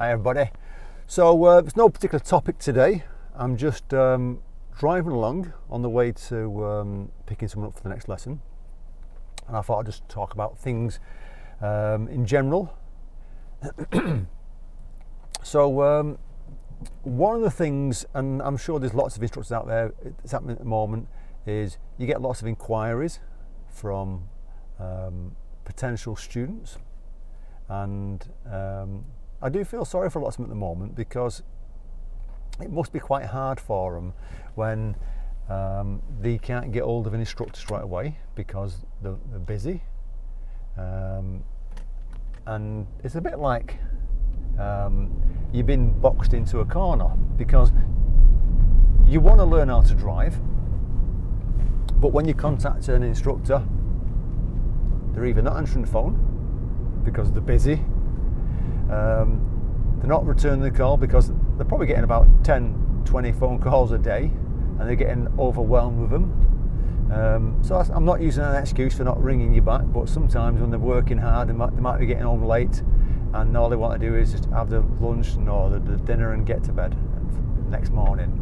Hi everybody. So there's no particular topic today. I'm just driving along on the way to picking someone up for the next lesson, and I thought I'd just talk about things in general. So one of the things, and I'm sure there's lots of instructors out there, it's happening at the moment, is you get lots of inquiries from potential students, and I do feel sorry for lots of them at the moment, because it must be quite hard for them when they can't get hold of an instructor straight away because they're busy, and it's a bit like you've been boxed into a corner, because you want to learn how to drive, but when you contact an instructor, they're either not answering the phone because they're busy, they're not returning the call because they're probably getting about 10-20 phone calls a day and they're getting overwhelmed with them. So I'm not using an excuse for not ringing you back, but sometimes when they're working hard, they might be getting home late, and all they want to do is just have their lunch or the dinner and get to bed the next morning.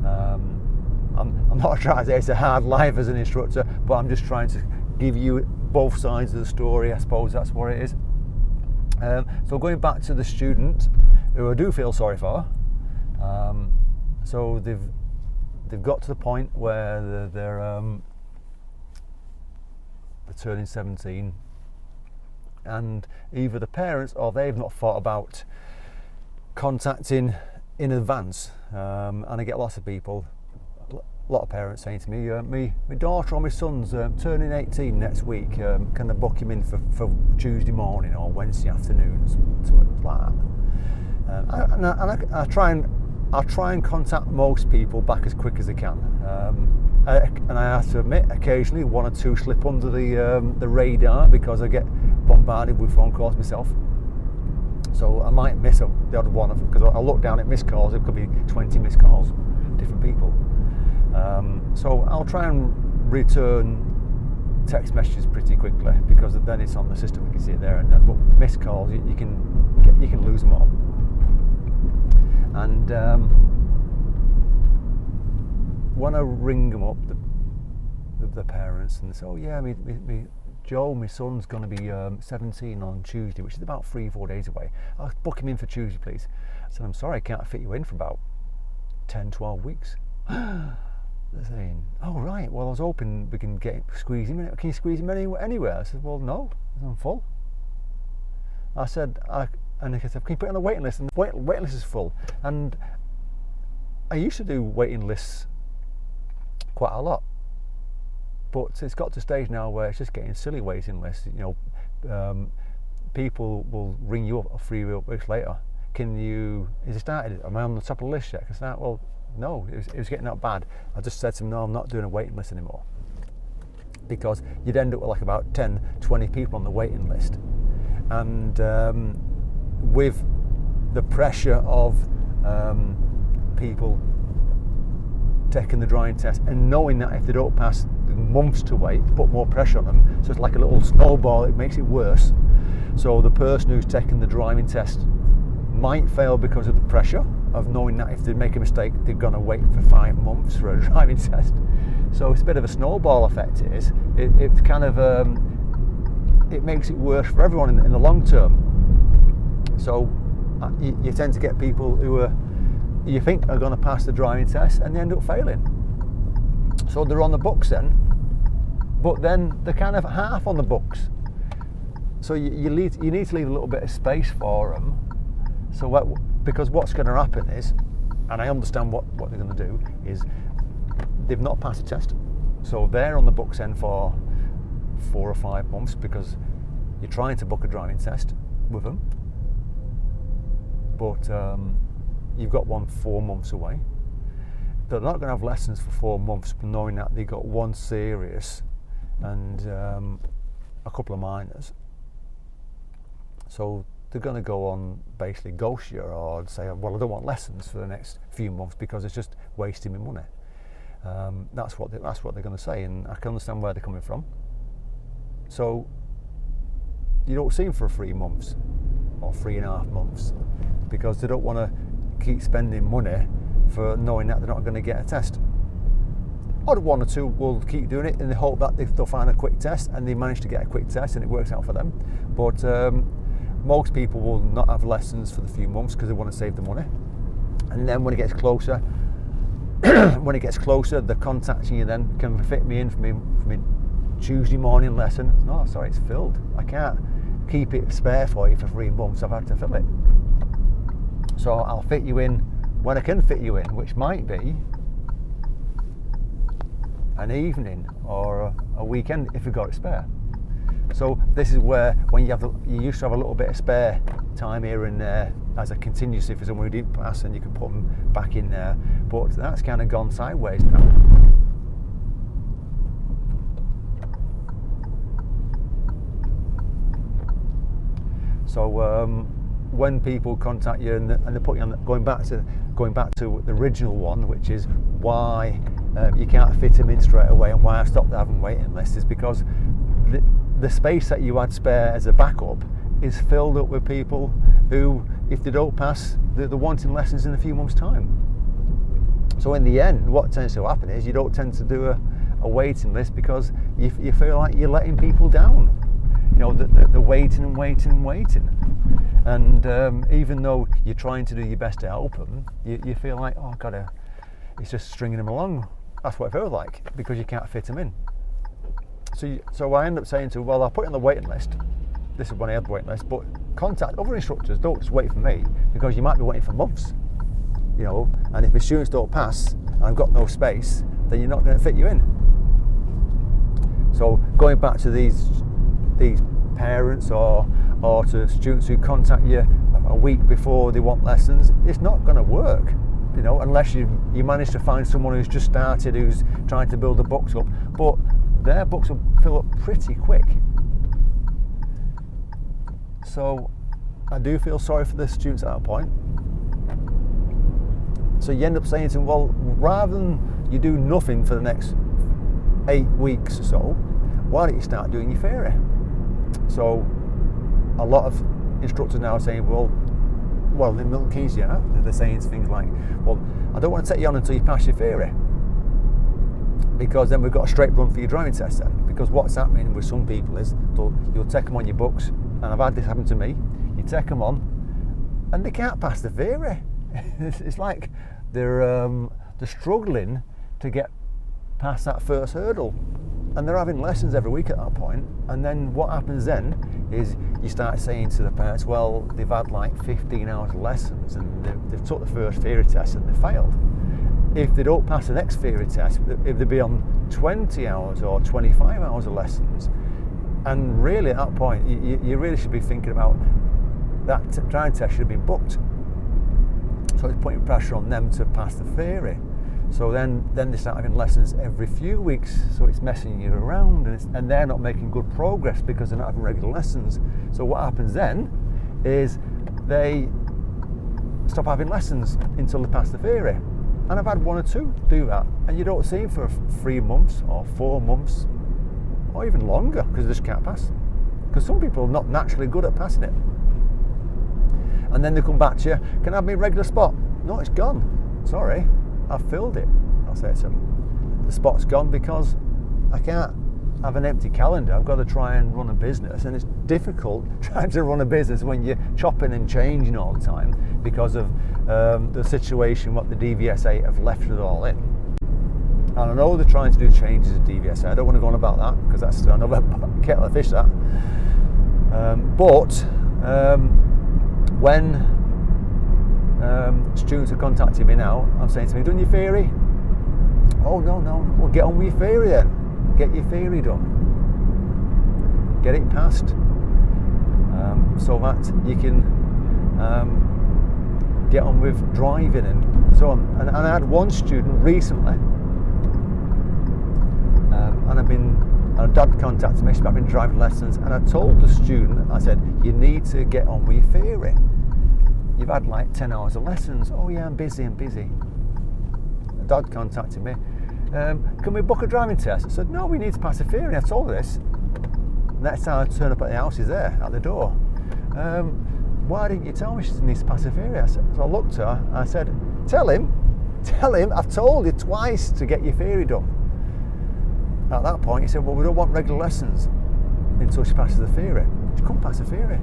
I'm not trying to say it's a hard life as an instructor, but I'm just trying to give you both sides of the story. I suppose that's what it is. So going back to the student, who I do feel sorry for, so they've got to the point where they're turning 17, and either the parents or they've not thought about contacting in advance, and I get lots of people, a lot of parents saying to me, my daughter or my son's turning 18 next week, can I book him in for Tuesday morning or Wednesday afternoon, something like that. I'll try and contact most people back as quick as I can, and I have to admit, occasionally one or two slip under the radar because I get bombarded with phone calls myself, so I might miss the odd one, because I look down at missed calls, it could be 20 missed calls, different people. So I'll try and return text messages pretty quickly, because then it's on the system, we can see it there, and but missed calls, you can lose them all. And when I ring them up, the parents, and they say, oh yeah, Joe, my son's going to be 17 on Tuesday, which is about 3-4 days away. I'll book him in for Tuesday, please. I said, I'm sorry, I can't fit you in for about 10-12 weeks. They're saying, oh right, well I was hoping we can squeeze him in. Can you squeeze him anywhere? I said, well no, I'm full. I said, and they said, can you put it on the waiting list? And the waiting list is full. And I used to do waiting lists quite a lot, but it's got to a stage now where it's just getting silly waiting lists. You know, people will ring you up 3 weeks later. Is it started? Am I on the top of the list yet? Well, no, it was getting that bad. I just said to them, no, I'm not doing a waiting list anymore, because you'd end up with like about 10-20 people on the waiting list, and with the pressure of people taking the driving test and knowing that if they don't pass, months to wait, put more pressure on them, so it's like a little snowball, it makes it worse. So the person who's taking the driving test might fail because of the pressure of knowing that if they make a mistake, they're going to wait for 5 months for a driving test. So it's a bit of a snowball effect. It kind of it makes it worse for everyone in the long term. So you tend to get people who you think are going to pass the driving test and they end up failing. So they're on the books then, but then they're kind of half on the books. So you need to leave a little bit of space for them. So because what's going to happen is, and I understand what they're going to do, is they've not passed the test. So they're on the books then for 4 or 5 months, because you're trying to book a driving test with them, but you've got one 4 months away. They're not going to have lessons for 4 months, knowing that they got one serious and a couple of minors. So they're going to go on basically ghost you, or say, well, I don't want lessons for the next few months because it's just wasting my money. That's what they're going to say, and I can understand where they're coming from. So you don't see them for 3 months or 3.5 months. because they don't want to keep spending money for knowing that they're not going to get a test. Or one or two will keep doing it in the hope that they'll find a quick test, and they manage to get a quick test and it works out for them. But most people will not have lessons for the few months because they want to save the money. And then when it gets closer, they're contacting you then, can fit me in for me Tuesday morning lesson. No, sorry, it's filled. I can't keep it spare for you for 3 months. I've had to fill it. So I'll fit you in when I can fit you in, which might be an evening or a weekend if you've got it spare. So this is where, when you used to have a little bit of spare time here and there as a contingency for someone who didn't pass, and you can put them back in there. But that's kind of gone sideways now. So when people contact you and they put you on, going back to the original one, which is why you can't fit them in straight away, and why I've stopped having waiting lists, is because the space that you had spare as a backup is filled up with people who, if they don't pass, they're wanting lessons in a few months' time. So in the end, what tends to happen is you don't tend to do a waiting list because you feel like you're letting people down. You know, the waiting and waiting and waiting. And even though you're trying to do your best to help them, you feel like, oh, it's just stringing them along. That's what it feels like, because you can't fit them in. So I end up saying to them, well, I'll put you on the waiting list. This is when I had the waiting list, but contact other instructors. Don't just wait for me, because you might be waiting for months. You know, and if my students don't pass and I've got no space, then you're not going to fit you in. So going back to these parents or to students who contact you a week before they want lessons, it's not going to work, you know, unless you manage to find someone who's just started, who's trying to build the books up. But their books will fill up pretty quick. So I do feel sorry for the students at that point. So you end up saying to them, well, rather than you do nothing for the next 8 weeks or so, why don't you start doing your theory? So a lot of instructors now are saying, well, in Milton Keynes, yeah, they're saying things like, well, I don't want to take you on until you pass your theory, because then we've got a straight run for your driving test then. Because what's happening with some people is you'll take them on your books, and I've had this happen to me, you take them on and they can't pass the theory. It's like they're struggling to get past that first hurdle, and they're having lessons every week at that point. And then what happens then is you start saying to the parents, well, they've had like 15 hours of lessons and they've took the first theory test and they failed. If they don't pass the next theory test, if they be on 20 hours or 25 hours of lessons, and really at that point you really should be thinking about that driving test should have been booked. So it's putting pressure on them to pass the theory. So then they start having lessons every few weeks, so it's messing you around, and they're not making good progress because they're not having regular lessons. So what happens then is they stop having lessons until they pass the theory. And I've had one or two do that, and you don't see them for 3 months or 4 months or even longer because they just can't pass. Because some people are not naturally good at passing it. And then they come back to you, can I have my regular spot? No, it's gone. Sorry, I've filled it. I'll say to them, the spot's gone because I can't have an empty calendar. I've got to try and run a business, and it's difficult trying to run a business when you're chopping and changing all the time because of the situation, what the DVSA have left it all in. And I know they're trying to do changes at DVSA. I don't want to go on about that because that's another kettle of fish, that. But when students are contacting me now, I'm saying to them, done your theory? Oh, no, well, get on with your theory then. Get your theory done. Get it passed. So that you can get on with driving and so on. And I had one student recently, and a dad contacted me, I've been driving lessons, and I told the student, I said, you need to get on with your theory. You've had like 10 hours of lessons. Oh yeah, I'm busy. The dad contacted me, can we book a driving test? I said, no, we need to pass a theory. I told her this. Next time I turn up at the house, he's there at the door. why didn't you tell me she needs to pass her theory? So I looked at her, I said, tell him, I've told you twice to get your theory done. At that point, he said, well, we don't want regular lessons until she passes the theory. She couldn't pass the theory.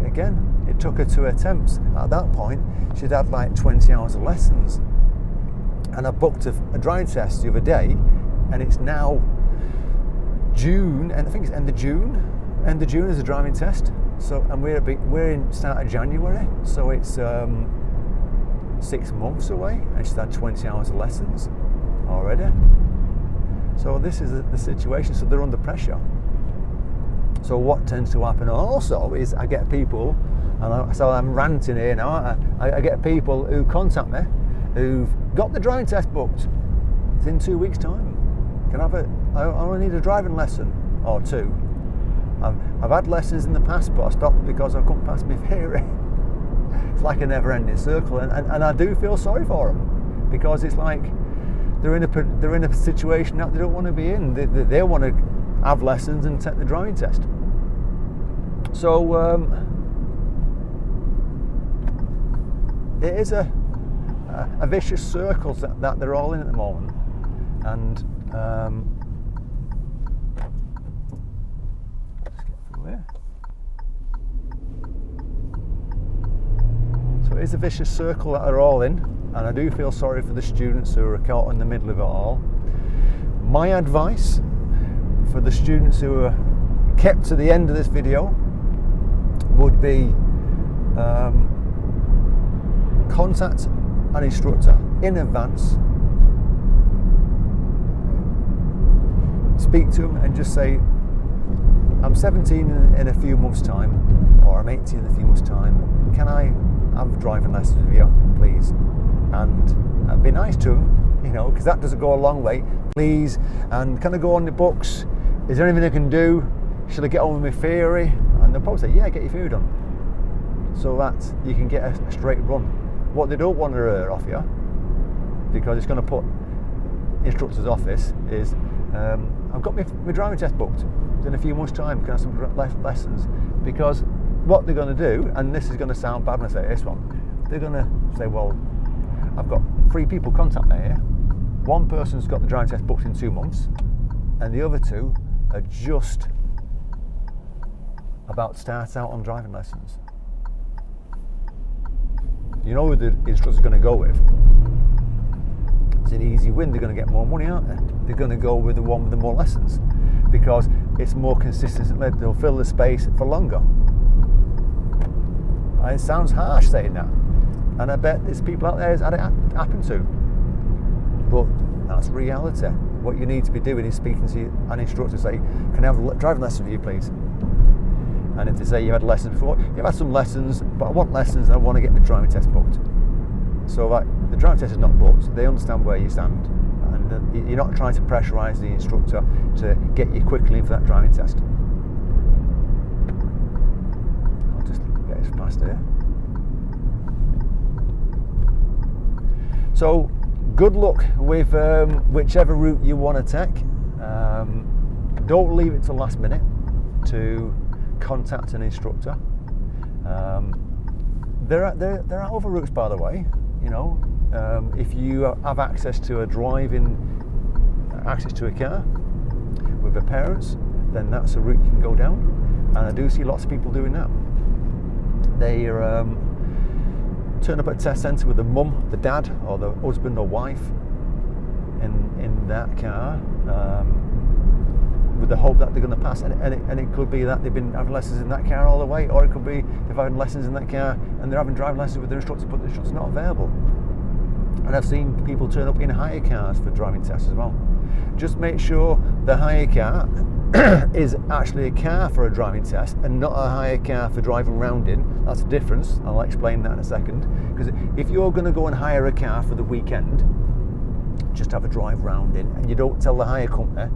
Again, it took her 2 attempts. At that point, she'd had like 20 hours of lessons. And I booked a driving test the other day, and it's now June, and I think it's end of June. End of June is a driving test. So, and we're in start of January, so it's 6 months away, and she's had 20 hours of lessons already. So this is the situation. So they're under pressure. So what tends to happen also is I get people, so I'm ranting here now. I get people who contact me who've got the driving test booked. It's in 2 weeks' time. I only need a driving lesson or 2. I've had lessons in the past, but I stopped because I couldn't pass my theory. It's like a never-ending circle, and I do feel sorry for them, because it's like they're in a situation that they don't want to be in. They want to have lessons and take the driving test. So it is a vicious circle that they're all in at the moment, and let's get through here. So it is a vicious circle that they're all in, and I do feel sorry for the students who are caught in the middle of it all. My advice for the students who are kept to the end of this video would be contact an instructor in advance, speak to them and just say, I'm 17 in a few months' time, or I'm 18 in a few months' time, can I have driving lessons with you, please? And be nice to them, you know, because that doesn't go a long way. Please, and can I go on the books? Is there anything I can do? Should I get on with my theory? And they'll probably say, yeah, get your theory done, so that you can get a straight run. What they don't want to hear off you, because it's going to put instructor's office, is I've got my driving test booked in a few months' time, can I have some lessons? Because what they're going to do, and this is going to sound bad when I say this one, they're going to say, well, I've got 3 people contact me here. One person's got the driving test booked in 2 months, and the other 2 are just about to start out on driving lessons. You know who the instructor's going to go with? It's an easy win. They're going to get more money, aren't they? They're going to go with the one with the more lessons, because it's more consistent. They'll fill the space for longer. And it sounds harsh saying that, and I bet there's people out there who's had it happen to, but that's reality. What you need to be doing is speaking to an instructor, say, can I have a driving lesson with you, please? And if they say you've had lessons before, you've had some lessons, but I want lessons and I want to get my driving test booked. So like, the driving test is not booked, they understand where you stand, and you're not trying to pressurise the instructor to get you quickly in for that driving test. I'll just get this past here. So good luck with whichever route you want to take. Don't leave it till last minute to contact an instructor. There are other routes, by the way. You know, if you have access to a car with the parents, then that's a route you can go down. And I do see lots of people doing that. They turn up at a test centre with the mum, the dad, or the husband or wife in that car, with the hope that they're going to pass, and it could be that they've been having lessons in that car all the way, or it could be they've had lessons in that car and they're having driving lessons with their instructor, but the instructor's not available. And I've seen people turn up in hire cars for driving tests as well. Just make sure the hire car is actually a car for a driving test and not a hire car for driving around in. That's a difference. I'll explain that in a second. Because if you're going to go and hire a car for the weekend, just have a drive round in, and you don't tell the hire company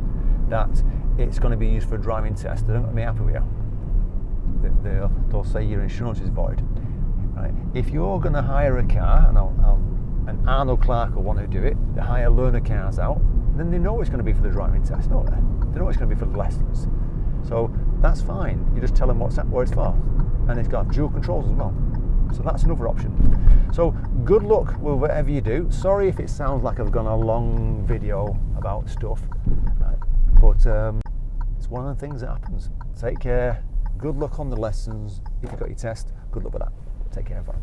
that it's going to be used for a driving test, they're not going to be happy with you. They'll say your insurance is void. Right? If you're going to hire a car, and Arnold Clark will want to do it, they hire learner cars out, then they know it's going to be for the driving test, don't they? They know it's going to be for the lessons. So that's fine. You just tell them where it's for, and it's got dual controls as well. So that's another option. So good luck with whatever you do. Sorry if it sounds like I've gone a long video about stuff, but it's one of the things that happens. Take care. Good luck on the lessons. If you've got your test, good luck with that. Take care, everyone.